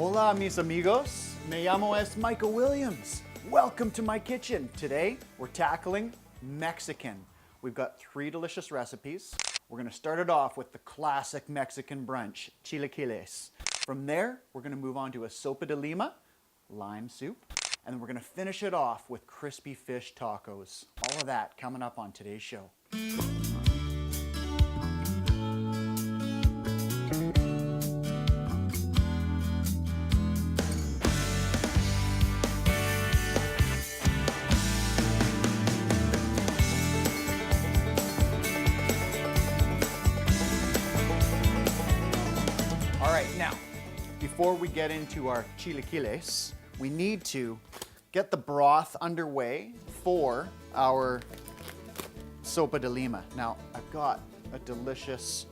Hola, mis amigos. Me llamo es Michael Williams. Welcome to my kitchen. Today, we're tackling Mexican. We've got 3 delicious recipes. We're gonna start it off with the classic Mexican brunch, chilaquiles. From there, we're gonna move on to a sopa de lima, lime soup, and then we're gonna finish it off with crispy fish tacos. All of that coming up on today's show. All right, now, before we get into our chilaquiles, we need to get the broth underway for our sopa de lima. Now, I've got a delicious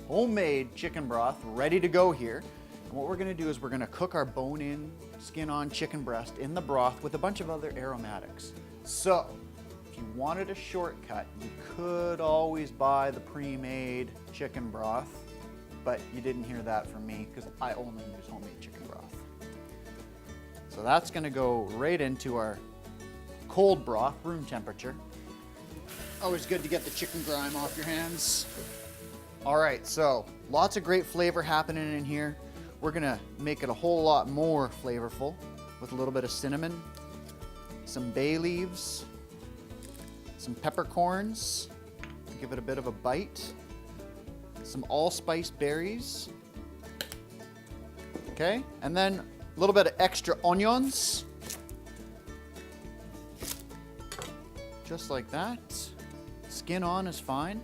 homemade chicken broth ready to go here. And what we're gonna do is we're gonna cook our bone-in, skin-on chicken breast in the broth with a bunch of other aromatics. So, if you wanted a shortcut, you could always buy the pre-made chicken broth, but you didn't hear that from me because I only use homemade chicken broth. So that's gonna go right into our cold broth, room temperature. Always good to get the chicken grime off your hands. All right, so lots of great flavor happening in here. We're gonna make it a whole lot more flavorful with a little bit of cinnamon, some bay leaves, some peppercorns to give it a bit of a bite, some allspice berries, okay? And then a little bit of extra onions, just like that. Skin on is fine.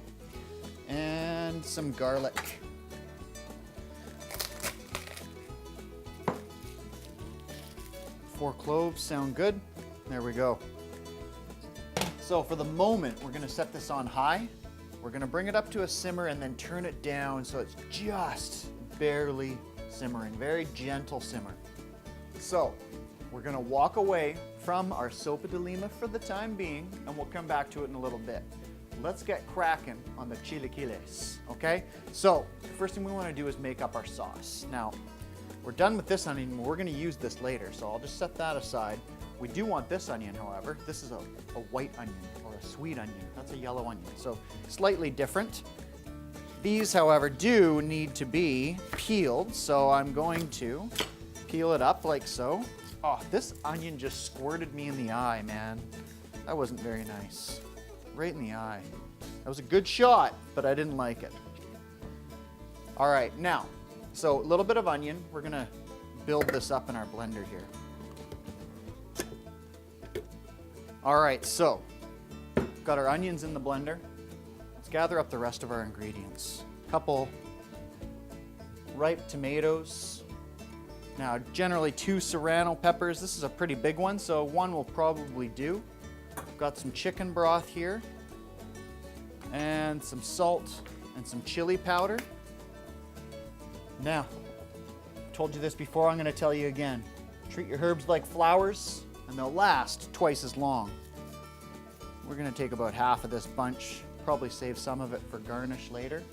And some garlic. 4 cloves sound good. There we go. So for the moment, we're gonna set this on high. We're gonna bring it up to a simmer and then turn it down so it's just barely simmering, very gentle simmer. So we're gonna walk away from our sopa de lima for the time being, and we'll come back to it in a little bit. Let's get cracking on the chilaquiles, okay? So the first thing we wanna do is make up our sauce. Now, we're done with this onion, we're gonna use this later, so I'll just set that aside. We do want this onion, however. This is a white onion or a sweet onion. That's a yellow onion, so slightly different. These, however, do need to be peeled, so I'm going to peel it up like so. Oh, this onion just squirted me in the eye, man. That wasn't very nice. Right in the eye. That was a good shot, but I didn't like it. All right, now, so a little bit of onion. We're gonna build this up in our blender here. All right, so got our onions in the blender. Let's gather up the rest of our ingredients. Couple ripe tomatoes. Now, generally 2 serrano peppers. This is a pretty big one, so 1 will probably do. Got some chicken broth here, and some salt and some chili powder. Now, I told you this before, I'm gonna tell you again. Treat your herbs like flowers, and they'll last twice as long. We're gonna take about half of this bunch, probably save some of it for garnish later,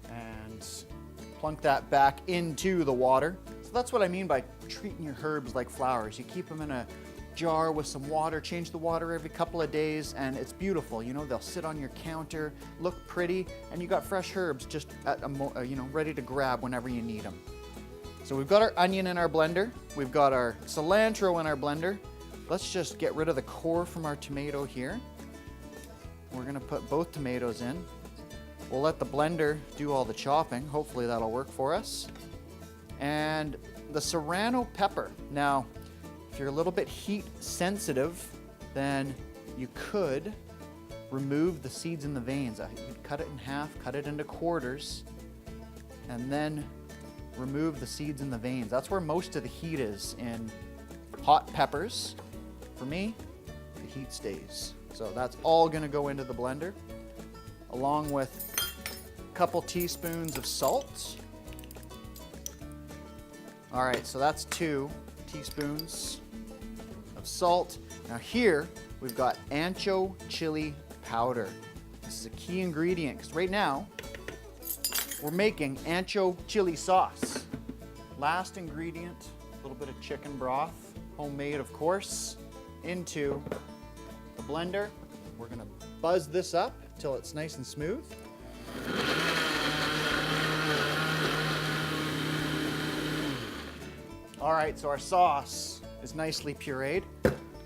and plunk that back into the water. So that's what I mean by treating your herbs like flowers. You keep them in a jar with some water, change the water every couple of days, and it's beautiful. You know, they'll sit on your counter, look pretty, and you got fresh herbs just at ready to grab whenever you need them. So we've got our onion in our blender. We've got our cilantro in our blender. Let's just get rid of the core from our tomato here. We're gonna put both tomatoes in. We'll let the blender do all the chopping. Hopefully that'll work for us. And the serrano pepper. Now, if you're a little bit heat sensitive, then you could remove the seeds and the veins. You'd cut it in half, cut it into quarters, and then remove the seeds and the veins. That's where most of the heat is in hot peppers. For me, the heat stays. So that's all gonna go into the blender, along with a couple teaspoons of salt. All right, so that's 2 teaspoons of salt. Now here, we've got ancho chili powder. This is a key ingredient, because right now, we're making ancho chili sauce. Last ingredient little bit of chicken broth, homemade of course, into the blender. We're gonna buzz this up till it's nice and smooth. All right, so our sauce is nicely pureed.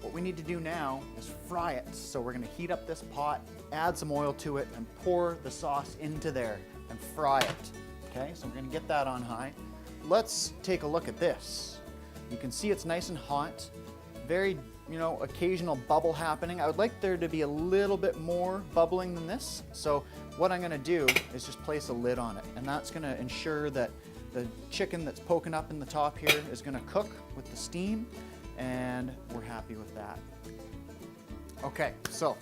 What we need to do now is fry it. So we're gonna heat up this pot, add some oil to it, and pour the sauce into there and fry it. Okay, so we're gonna get that on high. Let's take a look at this. You can see it's nice and hot. Very, occasional bubble happening. I would like there to be a little bit more bubbling than this. So what I'm gonna do is just place a lid on it, and that's gonna ensure that the chicken that's poking up in the top here is gonna cook with the steam, and we're happy with that. Okay, so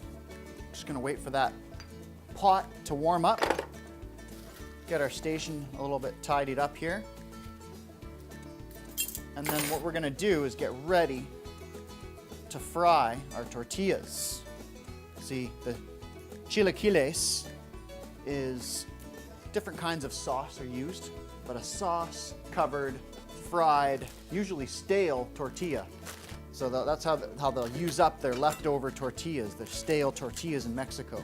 just gonna wait for that pot to warm up. Get our station a little bit tidied up here. And then what we're gonna do is get ready to fry our tortillas. See, the chilaquiles is different kinds of sauce are used, but a sauce covered, fried, usually stale tortilla. So that's how they'll use up their leftover tortillas, their stale tortillas in Mexico.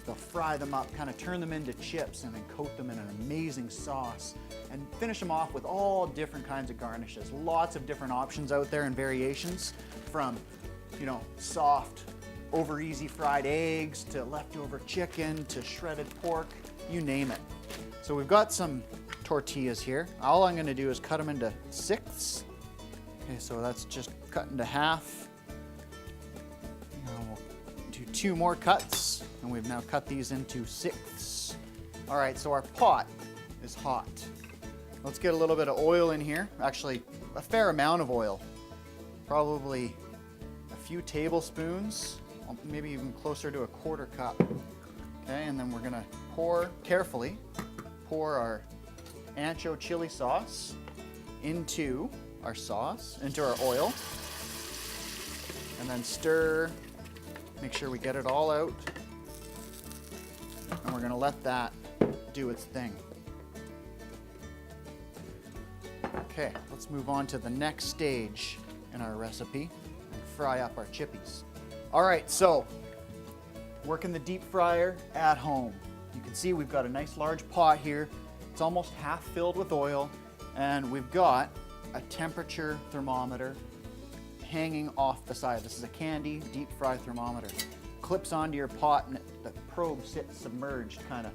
They'll fry them up, kind of turn them into chips, and then coat them in an amazing sauce and finish them off with all different kinds of garnishes. Lots of different options out there and variations, from soft, over easy fried eggs to leftover chicken to shredded pork, you name it. So we've got some tortillas here. All I'm gonna do is cut them into sixths. Okay, so that's just cut into half. Now we'll do 2 more cuts, and we've now cut these into sixths. All right, so our pot is hot. Let's get a little bit of oil in here. Actually, a fair amount of oil. Probably a few tablespoons, maybe even closer to a 1/4 cup. Okay, and then we're gonna carefully pour our ancho chili sauce into our oil, and then stir, make sure we get it all out, and we're gonna let that do its thing. Okay, let's move on to the next stage in our recipe and fry up our chippies. All right, so working the deep fryer at home. You can see we've got a nice large pot here. It's almost half filled with oil, and we've got a temperature thermometer hanging off the side. This is a Candy deep fry thermometer. Clips onto your pot, and the probe sits submerged, kind of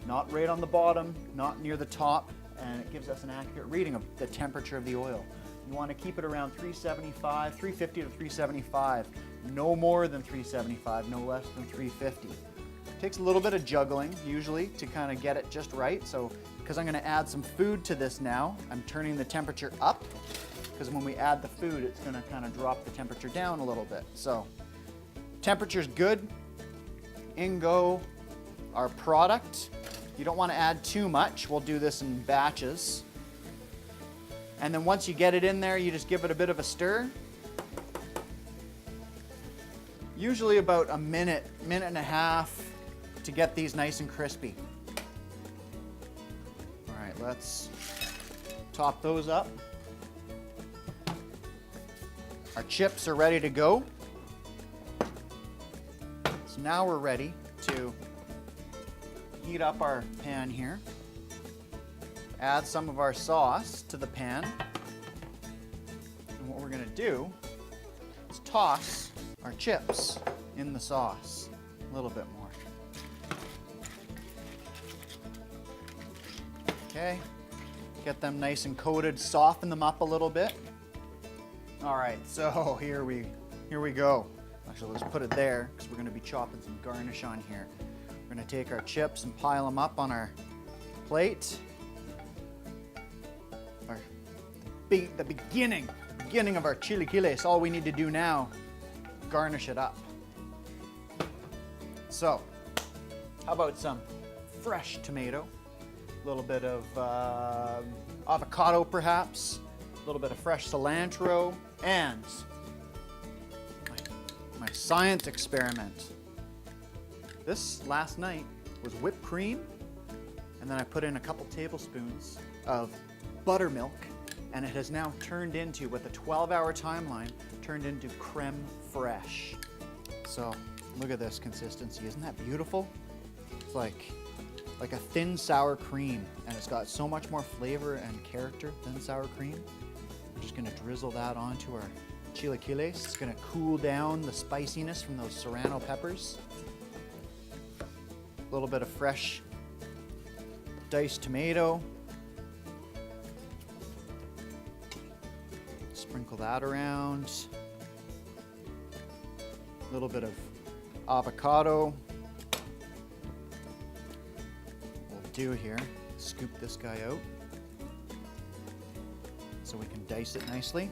not right on the bottom, not near the top, and it gives us an accurate reading of the temperature of the oil. You want to keep it around 375, 350 to 375. No more than 375, no less than 350. Takes a little bit of juggling, usually, to kind of get it just right. So, because I'm going to add some food to this now, I'm turning the temperature up, because when we add the food, it's going to kind of drop the temperature down a little bit. So, temperature's good. In go our product. You don't want to add too much. We'll do this in batches. And then once you get it in there, you just give it a bit of a stir. Usually about a minute and a half to get these nice and crispy. All right, let's top those up. Our chips are ready to go. So now we're ready to heat up our pan here. Add some of our sauce to the pan. And what we're gonna do is toss our chips in the sauce a little bit more. Okay, get them nice and coated, soften them up a little bit. All right, so here we go. Actually, let's put it there because we're gonna be chopping some garnish on here. We're gonna take our chips and pile them up on our plate. The beginning of our chilaquiles. All we need to do now, garnish it up. So, how about some fresh tomato, a little bit of avocado perhaps, a little bit of fresh cilantro, and my science experiment. This last night was whipped cream, and then I put in a couple tablespoons of buttermilk and it has now turned into, with a 12-hour timeline, turned into creme fraiche. So look at this consistency. Isn't that beautiful? It's like a thin sour cream, and it's got so much more flavor and character than sour cream. We're just gonna drizzle that onto our chilaquiles. It's gonna cool down the spiciness from those serrano peppers. A little bit of fresh diced tomato. Sprinkle that around. A little bit of avocado. We'll do here, scoop this guy out so we can dice it nicely.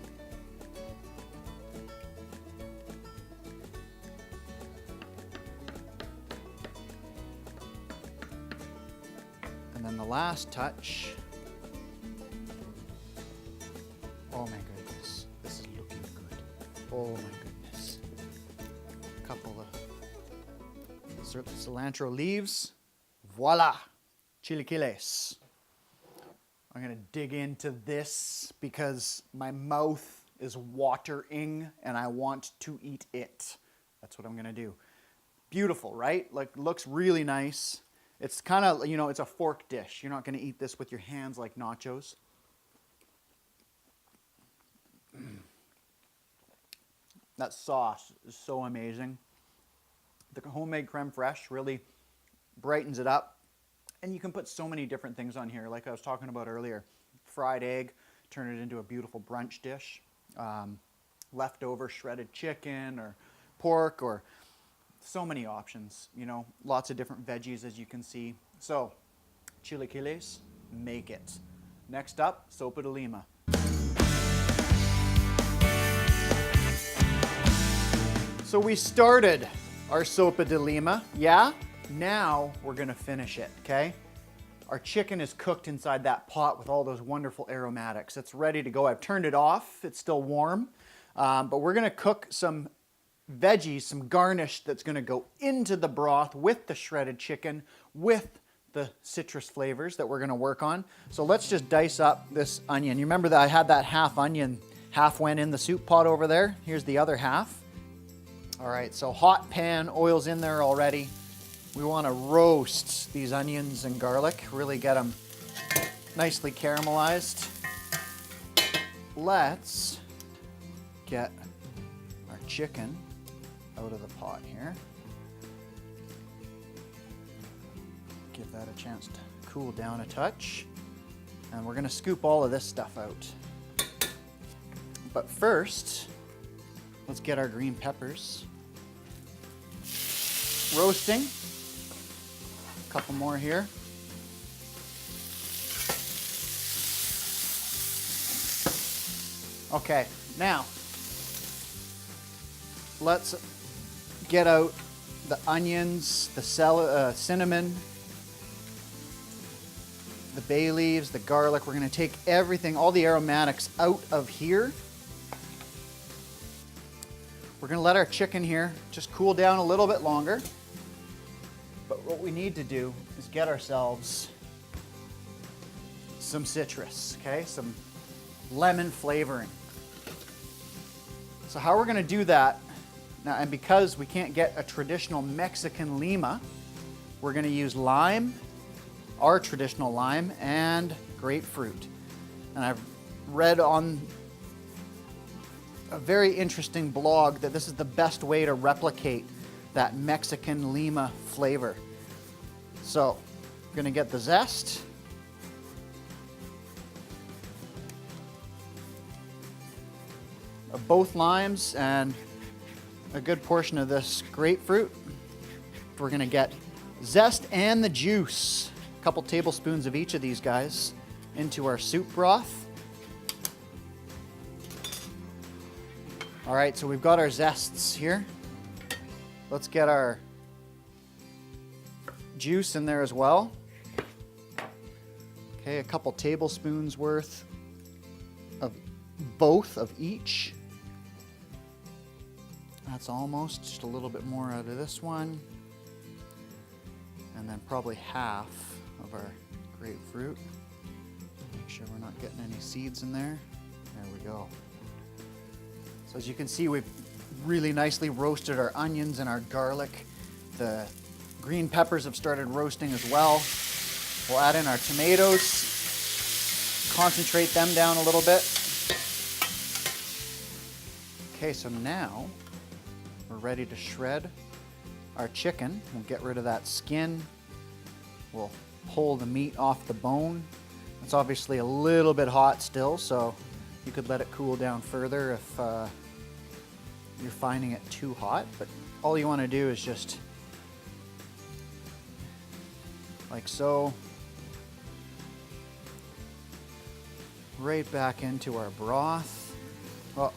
And then the last touch. Oh my goodness, this is looking good. Oh my goodness. A couple of cilantro leaves. Voila, chilaquiles. I'm gonna dig into this because my mouth is watering and I want to eat it. That's what I'm gonna do. Beautiful, right? Like, looks really nice. It's kind of, you know, it's a fork dish. You're not gonna eat this with your hands like nachos. That sauce is so amazing. The homemade creme fraiche really brightens it up. And you can put so many different things on here, like I was talking about earlier. Fried egg, turn it into a beautiful brunch dish. Leftover shredded chicken or pork, or so many options, you know, lots of different veggies as you can see. So, chilaquiles, make it. Next up, sopa de lima. So we started our sopa de lima, yeah? Now we're gonna finish it, okay? Our chicken is cooked inside that pot with all those wonderful aromatics. It's ready to go. I've turned it off, it's still warm. But we're gonna cook some veggies, some garnish that's gonna go into the broth with the shredded chicken, with the citrus flavors that we're gonna work on. So let's just dice up this onion. You remember that I had that half onion, half went in the soup pot over there. Here's the other half. All right, so hot pan, oil's in there already. We want to roast these onions and garlic, really get them nicely caramelized. Let's get our chicken out of the pot here. Give that a chance to cool down a touch. And we're going to scoop all of this stuff out. But first, let's get our green peppers roasting. Couple more here. Okay, now let's get out the onions, the cinnamon, the bay leaves, the garlic. We're going to take everything, all the aromatics out of here. We're going to let our chicken here just cool down a little bit longer. But what we need to do is get ourselves some citrus, okay? Some lemon flavoring. So how we're gonna do that, now, and because we can't get a traditional Mexican lima, we're gonna use lime, our traditional lime, and grapefruit. And I've read on a very interesting blog that this is the best way to replicate that Mexican lima flavor. So, I'm gonna get the zest. Of both limes and a good portion of this grapefruit. We're gonna get zest and the juice, a couple tablespoons of each of these guys, into our soup broth. All right, so we've got our zests here. Let's get our juice in there as well. Okay, a couple tablespoons worth of both of each. That's almost, just a little bit more out of this one. And then probably half of our grapefruit. Make sure we're not getting any seeds in there. There we go. So as you can see, we've really nicely roasted our onions and our garlic. The green peppers have started roasting as well. We'll add in our tomatoes, concentrate them down a little bit. Okay, so now we're ready to shred our chicken. We'll get rid of that skin. We'll pull the meat off the bone. It's obviously a little bit hot still, so you could let it cool down further if you're finding it too hot. But all you want to do is just like so. Right back into our broth. Oh,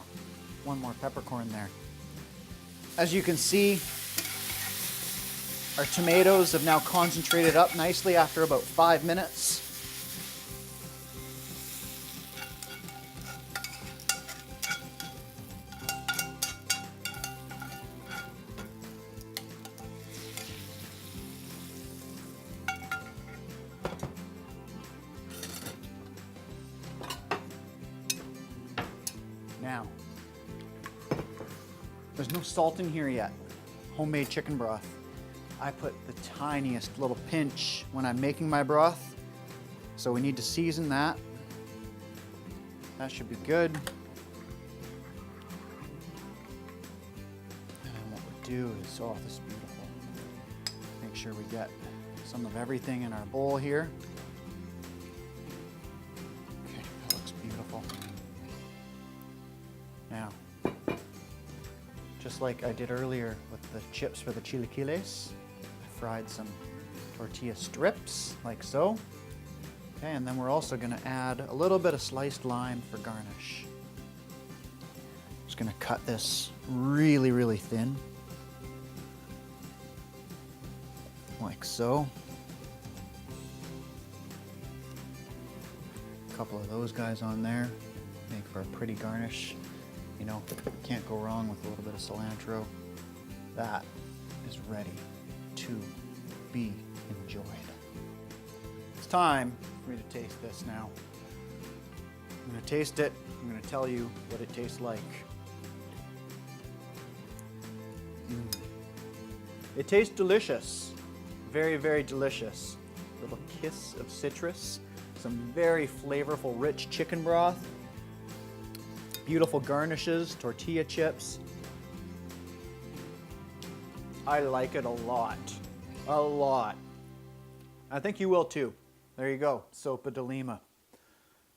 one more peppercorn there. As you can see, our tomatoes have now concentrated up nicely after about 5 minutes. Now, there's no salt in here yet. Homemade chicken broth. I put the tiniest little pinch when I'm making my broth. So we need to season that. That should be good. And then what we'll do is, oh, this is beautiful. Make sure we get some of everything in our bowl here. Okay, that looks beautiful. Now, just like I did earlier with the chips for the chilaquiles, I fried some tortilla strips, like so. Okay, and then we're also going to add a little bit of sliced lime for garnish. Just going to cut this really, really thin, like so. A couple of those guys on there, make for a pretty garnish. You know, can't go wrong with a little bit of cilantro. That is ready to be enjoyed. It's time for me to taste this now. I'm going to taste it. I'm going to tell you what it tastes like. It tastes delicious. Very, very delicious. A little kiss of citrus. Some very flavorful, rich chicken broth. Beautiful garnishes, tortilla chips. I like it a lot. A lot. I think you will too. There you go, sopa de lima.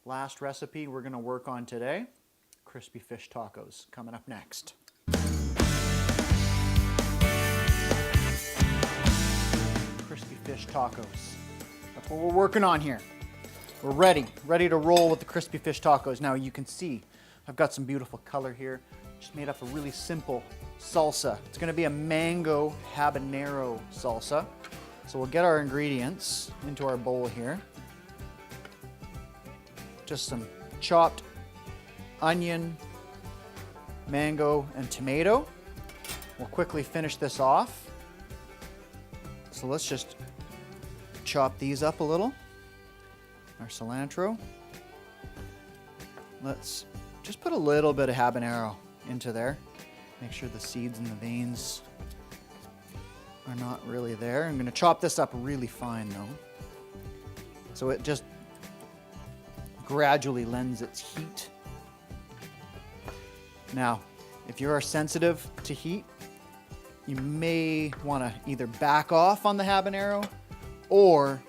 Last recipe we're going to work on today, crispy fish tacos, coming up next. Crispy fish tacos. That's what we're working on here. We're ready to roll with the crispy fish tacos. Now you can see I've got some beautiful color here. Just made up a really simple salsa. It's going to be a mango habanero salsa. So we'll get our ingredients into our bowl here. Just some chopped onion, mango, and tomato. We'll quickly finish this off. So let's just chop these up a little. Our cilantro. Let's just put a little bit of habanero into there. Make sure the seeds and the veins are not really there. I'm going to chop this up really fine though, so it just gradually lends its heat. Now, if you are sensitive to heat, you may want to either back off on the habanero or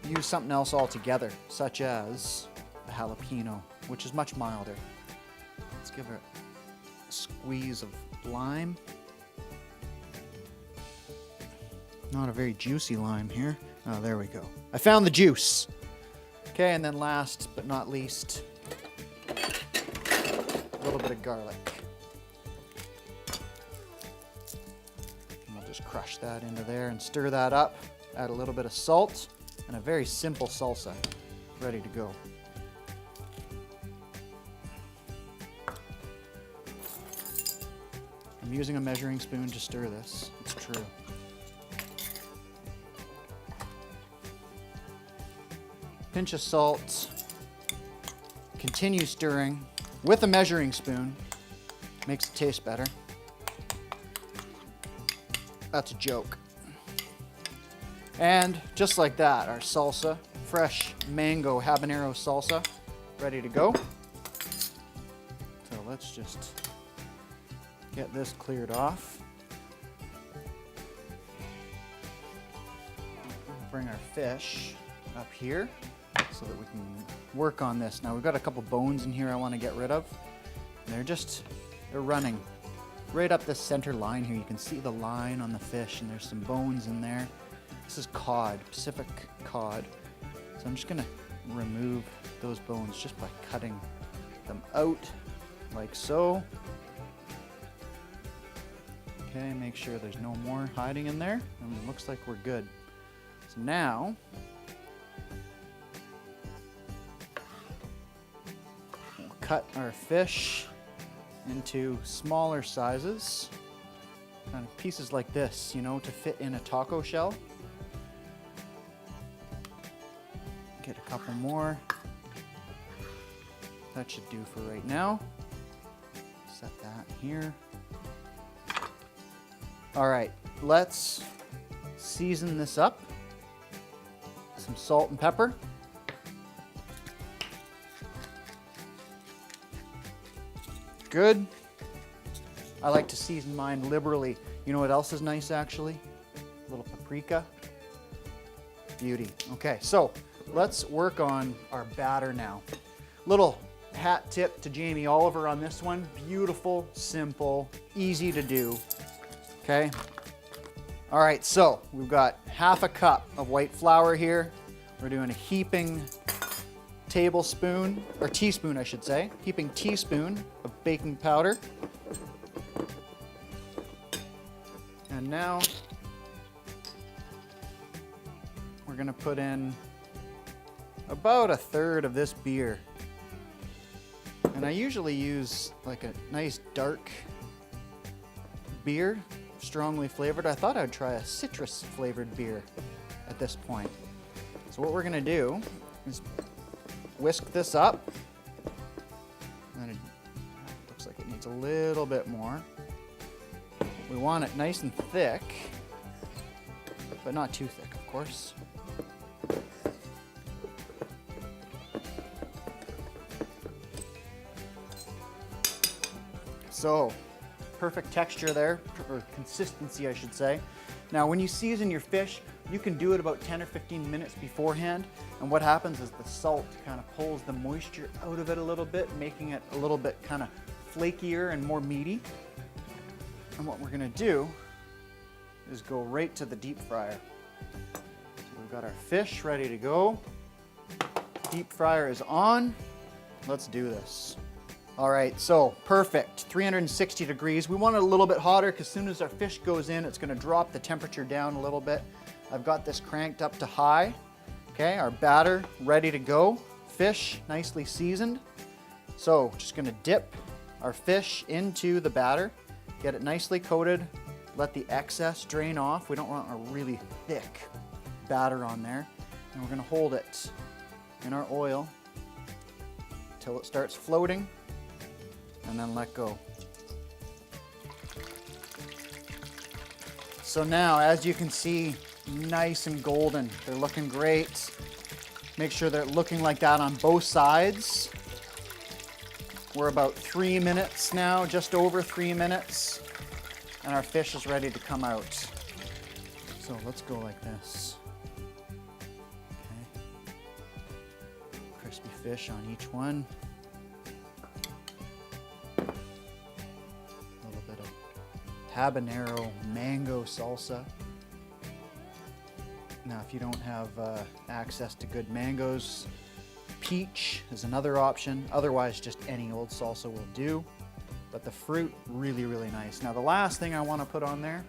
use something else altogether, such as the jalapeno, which is much milder. Let's give it a squeeze of lime. Not a very juicy lime here. Oh, there we go. I found the juice. Okay, and then last but not least, a little bit of garlic. And we'll just crush that into there and stir that up. Add a little bit of salt and a very simple salsa ready to go. I'm using a measuring spoon to stir this. It's true. Pinch of salt. continue stirring with a measuring spoon. Makes it taste better. That's a joke. And just like that, our salsa, fresh mango habanero salsa, ready to go. So let's just get this cleared off. Bring our fish up here so that we can work on this. Now we've got a couple bones in here I want to get rid of. They're running right up this center line here. You can see the line on the fish and there's some bones in there. This is cod, Pacific cod. So I'm just gonna remove those bones just by cutting them out like so. Okay, make sure there's no more hiding in there. And it looks like we're good. So now, we'll cut our fish into smaller sizes, kind of pieces like this, you know, to fit in a taco shell. Get a couple more. That should do for right now. Set that here. All right, let's season this up. Some salt and pepper. Good. I like to season mine liberally. You know what else is nice actually? A little paprika. Beauty. Okay, so let's work on our batter now. Little hat tip to Jamie Oliver on this one. Beautiful, simple, easy to do. Okay. All right, so we've got half a cup of white flour here. We're doing a heaping tablespoon, or teaspoon I should say, heaping teaspoon of baking powder. And now we're gonna put in about a third of this beer. And I usually use like a nice dark beer, strongly flavored. I thought I'd try a citrus flavored beer at this point. So what we're gonna do is whisk this up. And it looks like it needs a little bit more. We want it nice and thick, but not too thick, of course. So, perfect texture there, or consistency I should say. Now when you season your fish, you can do it about 10 or 15 minutes beforehand, and what happens is the salt kind of pulls the moisture out of it a little bit, making it a little bit kind of flakier and more meaty. And what we're gonna do is go right to the deep fryer. So we've got our fish ready to go. Deep fryer is on. Let's do this. All right, so perfect, 360 degrees. We want it a little bit hotter because as soon as our fish goes in, it's gonna drop the temperature down a little bit. I've got this cranked up to high. Okay, our batter ready to go. Fish nicely seasoned. So just gonna dip our fish into the batter, get it nicely coated, let the excess drain off. We don't want a really thick batter on there. And we're gonna hold it in our oil until it starts floating, and then let go. So now, as you can see, nice and golden. They're looking great. Make sure they're looking like that on both sides. We're about 3 minutes now, just over 3 minutes, and our fish is ready to come out. So let's go like this. Okay. Crispy fish on each one. Habanero mango salsa. Now, if you don't have access to good mangoes, peach is another option. Otherwise, just any old salsa will do. But the fruit, really, really nice. Now, the last thing I want to put on there,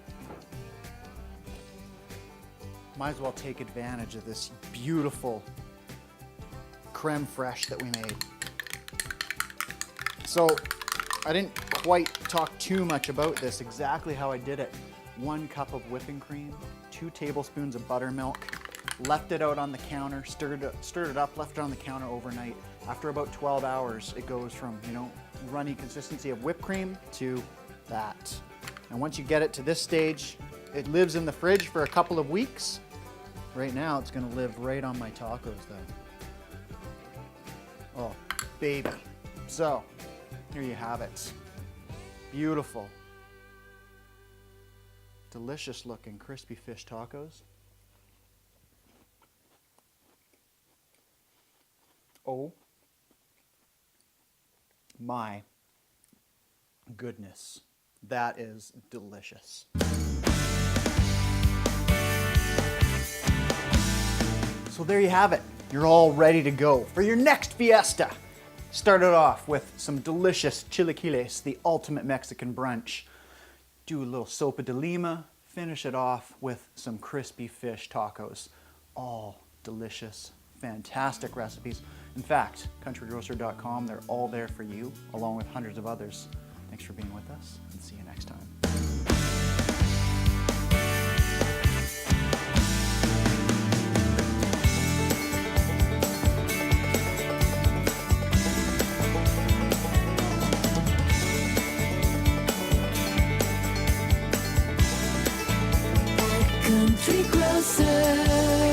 might as well take advantage of this beautiful creme fraiche that we made. So, I didn't quite talk too much about this, exactly how I did it. 1 cup of whipping cream, 2 tablespoons of buttermilk, left it out on the counter, stirred it up, left it on the counter overnight. After about 12 hours, it goes from, you know, runny consistency of whipped cream to that. And once you get it to this stage, it lives in the fridge for a couple of weeks. Right now, it's gonna live right on my tacos though. Oh, baby. So, here you have it. Beautiful. Delicious looking crispy fish tacos. Oh my goodness, that is delicious. So there you have it. You're all ready to go for your next fiesta. Start it off with some delicious chilaquiles, the ultimate Mexican brunch. Do a little sopa de lima, finish it off with some crispy fish tacos. All delicious, fantastic recipes. In fact, countrygrocer.com, they're all there for you, along with hundreds of others. Thanks for being with us, and see you next time. Country Grocer.